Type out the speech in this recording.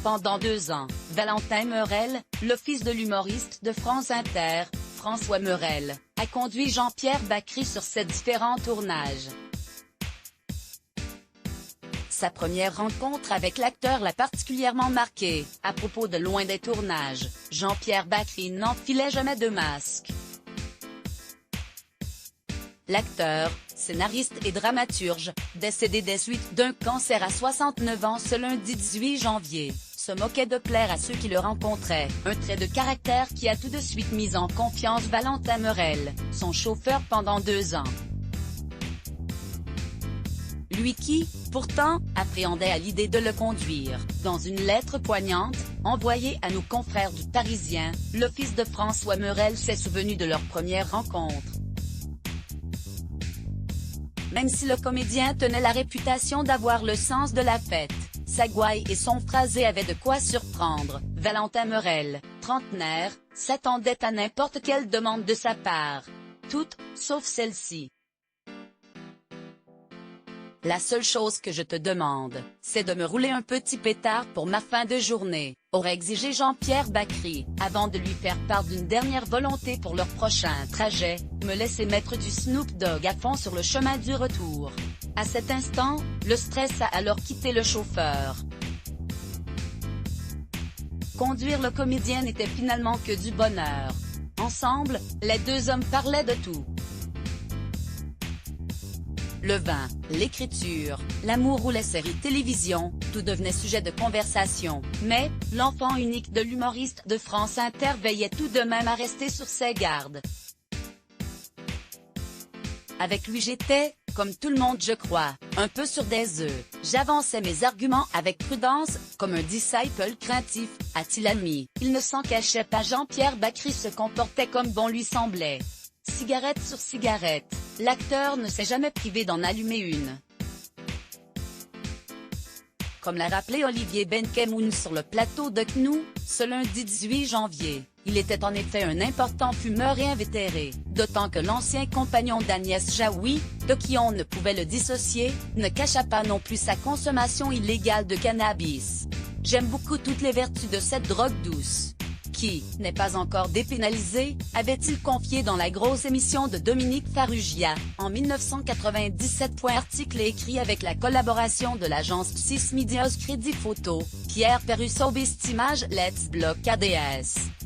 pendant 2 ans. Valentin Meurel, le fils de l'humoriste de France Inter, François Meurel, a conduit Jean-Pierre Bacry sur ces différents tournages. Sa première rencontre avec l'acteur l'a particulièrement marqué. À propos de Loin des tournages, Jean-Pierre Bacry n'enfilait jamais de masque. L'acteur, scénariste et dramaturge, décédé des suites d'un cancer à 69 ans ce lundi 18 janvier, se moquait de plaire à ceux qui le rencontraient, un trait de caractère qui a tout de suite mis en confiance Valentin Meurel, son chauffeur pendant 2 ans. Lui qui, pourtant, appréhendait à l'idée de le conduire. Dans une lettre poignante, envoyée à nos confrères du Parisien, le fils de François Meurel s'est souvenu de leur première rencontre. Même si le comédien tenait la réputation d'avoir le sens de la fête, sa gouaille et son phrasé avaient de quoi surprendre. Valentin Meurel, trentenaire, s'attendait à n'importe quelle demande de sa part. Toutes, sauf celle-ci. La seule chose que je te demande, c'est de me rouler un petit pétard pour ma fin de journée, aurait exigé Jean-Pierre Bacry, avant de lui faire part d'une dernière volonté pour leur prochain trajet, me laisser mettre du Snoop Dogg à fond sur le chemin du retour. À cet instant, le stress a alors quitté le chauffeur. Conduire le comédien n'était finalement que du bonheur. Ensemble, les 2 hommes parlaient de tout. Le vin, l'écriture, l'amour ou les séries télévision, tout devenait sujet de conversation, mais, l'enfant unique de l'humoriste de France Inter veillait tout de même à rester sur ses gardes. Avec lui j'étais, comme tout le monde je crois, un peu sur des œufs. J'avançais mes arguments avec prudence, comme un disciple craintif, a-t-il admis. Il ne s'en cachait pas. Jean-Pierre Bacry se comportait comme bon lui semblait. Cigarette sur cigarette, l'acteur ne s'est jamais privé d'en allumer une. Comme l'a rappelé Olivier Benkemoun sur le plateau de CNOU, ce lundi 18 janvier, il était en effet un important fumeur et invétéré, d'autant que l'ancien compagnon d'Agnès Jaoui, de qui on ne pouvait le dissocier, ne cacha pas non plus sa consommation illégale de cannabis. J'aime beaucoup toutes les vertus de cette drogue douce, qui n'est pas encore dépénalisé, avait-il confié dans la grosse émission de Dominique Farrugia, en 1997. Article écrit avec la collaboration de l'agence Psys Medias Crédit Photo, Pierre Perusseau Best Images Let's Block ADS.